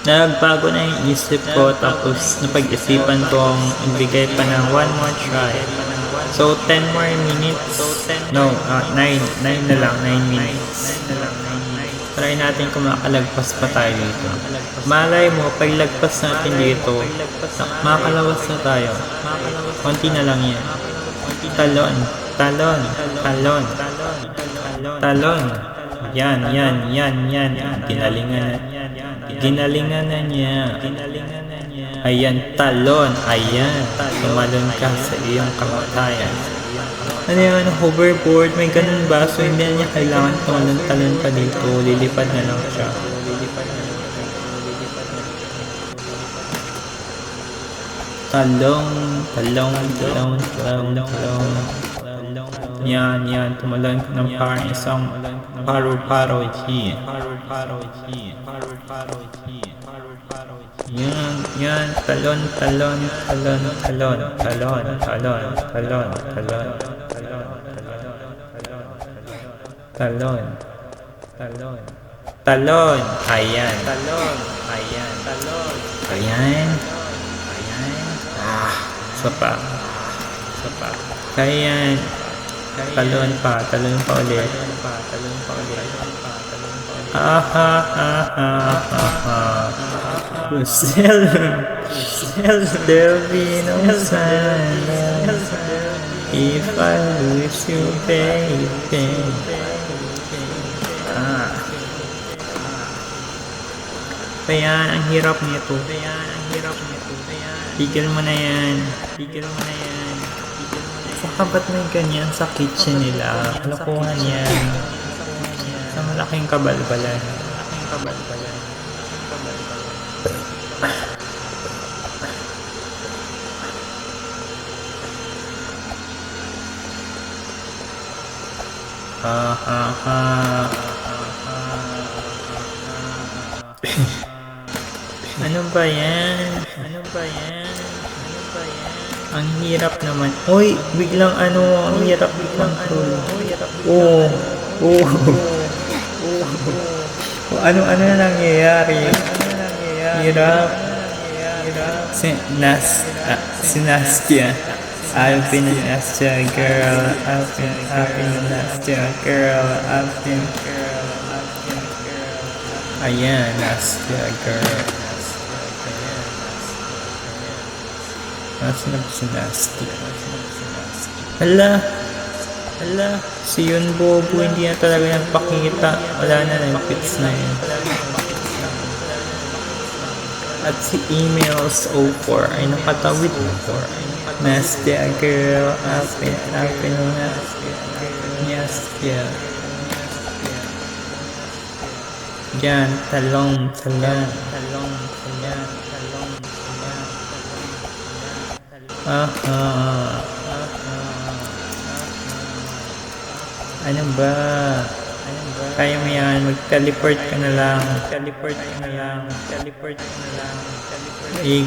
Nagbago na yung isip ko tapos napag-isipan kong ibigay pa ng one more try. So 10 more minutes. No, 9 na lang, 9 minutes. Try natin kung makalagpas pa tayo dito. Malay mo, paglagpas natin dito, makakalawas na tayo. Konti na lang yan. Talon, talon, talon, talon. Yan. Ginalingan na niya. Ayan, talon. Ayan, tumalon ka sa iyong kamatayan. Ano yan, hoverboard, may ganun ba? So hindi na niya kailangan tumalon-talon pa dito. Lilipad na lang siya. Talong. Yan, tumalon ka ng parang isang paru-paro G. Yan, talon. Ayan. Sapa. Kaya talon pa ulit. There'll be no sun if I lose you, baby. Kaya ang hirap nito. Tigil mo na yan. Saka ba't may ganyan sa kitchen nila? Kalokohan yan. Sa malaking kabalbalan. Ano ba yan? Ang hirap naman. Uy, biglang ang hirap biglang ano na nangyayari? Hirap. Sinastia. I've been Nastia girl. I've been Nastia girl. Ayan, Nastia girl. Nasaan na si Nastia? Hala, si Yun Bobo hindi na talaga nagpakita. Wala na, nag-fix na yun. At si Emails 04 ay nakatawid. Nastia girl, apin Nastia. Yan, talong. Ano ba? Kaya mo yan, mag-teleport ka na lang.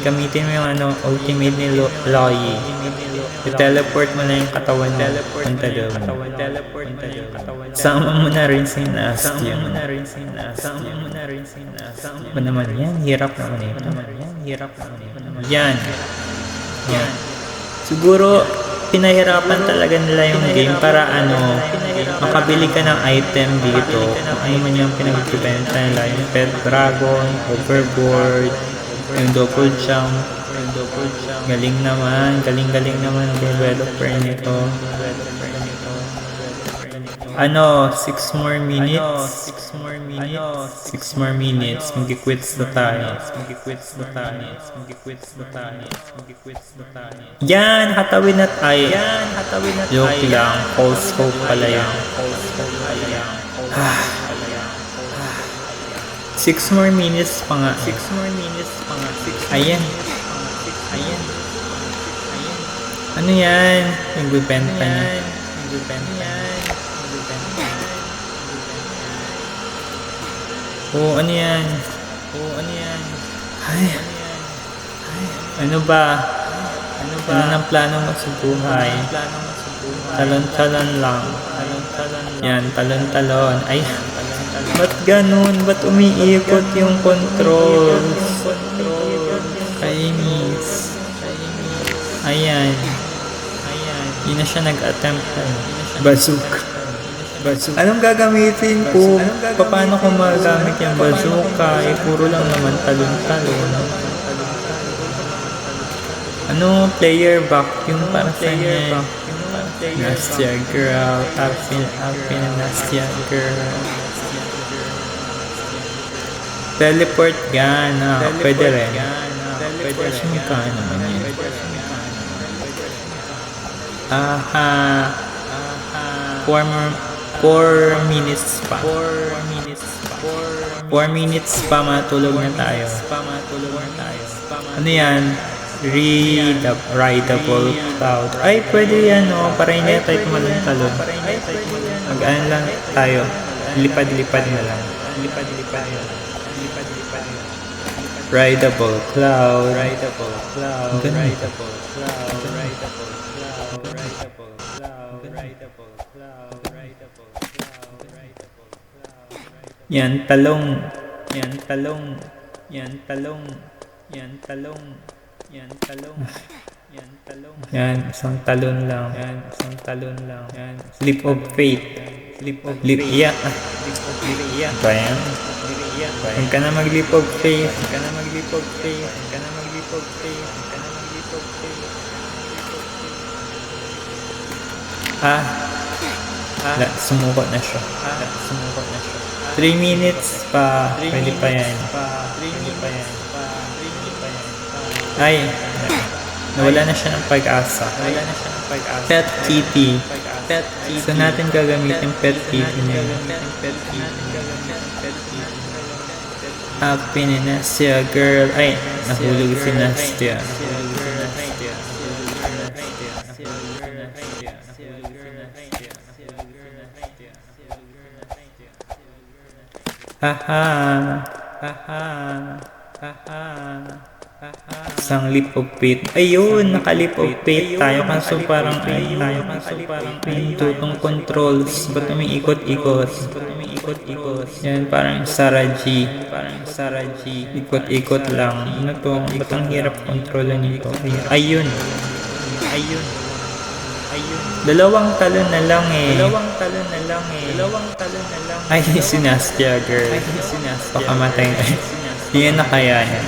Gamitin mo yung ultimate ni Loyi. I-teleport mo na yung katawan mo. Punta doon. Sama mo na rin si Nastia. Ba naman yan? Hirap naman ito. Yan. Siguro pinahirapan talaga nila yung game para makabili ka ng item dito. Ano man yung pinagbibenta nila, yung Pet Dragon, Hoverboard, yung Double Jump. Galing naman ang developer nito. 6 more minutes. Mag-quits na tayo. Yan, hatawin na tayo. Joke lang, false hope pala yan. 6 more minutes pa nga. Ayan. Ano yan? Nagbibenta niya. Ano yan? Ay. Ano ba? Ano ang plano mo sa buhay? Talon-talon lang. Yan, talon-talon. Ay. Ba't ganun? Ba't umiikot yung controls? Kainis. Ayan. Hindi na siya nag-attempt. Bazooka. Anong gagamitin ko? Paano ko magamit yung bazooka? Puro lang naman talon-talon. Ano? Player vacuum para sa niya. Nastia girl. Alpin Nastia girl. Teleport gun. Pwede rin. Kasi magkaan naman yun. Aha. 4 minutes pa. 4 minutes pa matulog na tayo. Ano yan? Rideable cloud. Ay, pwede yan, no? Para hindi tayo tumalon-talon. Mag-ano lang tayo. Lipad-lipad na lang. Rideable cloud. Yan talong. Yan, isang talon lang. Leap of faith. Yeah. Bayan. Huwag ka na mag-leap of faith. Sumuko na siya. 3 minutes pa. Pwede pa yan. Ay, nawala na siya ng pag-asa. Pet kitty. So natin gagamitin pet kitty niya. Happy ni Nastia girl. Ay, nahulog si Nastia. Isang leap of faith. Ayun, naka-leap of faith tayo. Kaso parang yung tutong controls. Ba't umiikot-ikot? Yan, parang Saraji. Ikot-ikot lang. Ano to? Ba't ang hirap kontrolin nito? Ayun. Dalawang talon na lang eh. Ay, si Nastia girl. Baka matay na. Yan na kaya yan.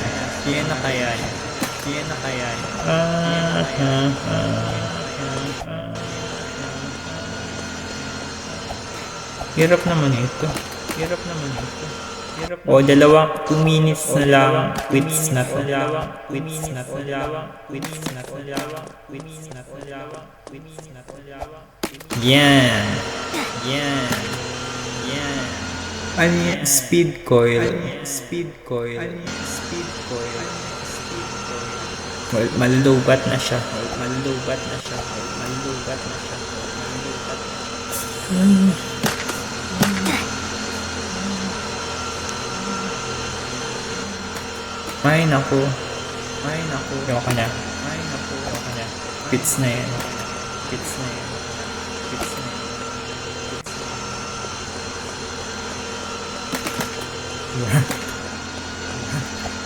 Hirap naman ito. O, 2 minutes na lang. Quits na to. Yan. Ano yan? Speed coil. Well, malubat na siya. Ay, naku. Ayoko na. Quits na yan.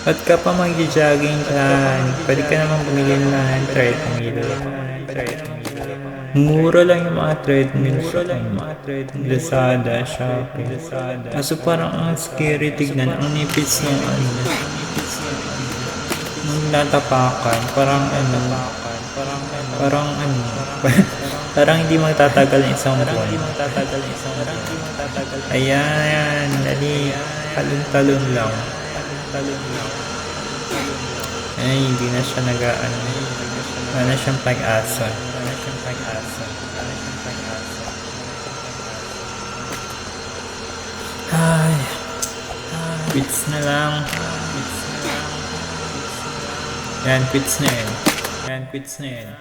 Ba't ka pa mag-jogging dyan? Pwede ka naman bumili ng treadmill. Mura lang yung mga treadmill sa Lazada, Shopee. Kaso parang ang scary tignan. Ang nipis ng nung natapakan. Parang hindi magtatagal ng isang buwan. Ayan, dali. Talon-talon lang. Ay, hindi na siya wala na siyang pag-asa. Ay, quits na lang. Yan, quits na yan.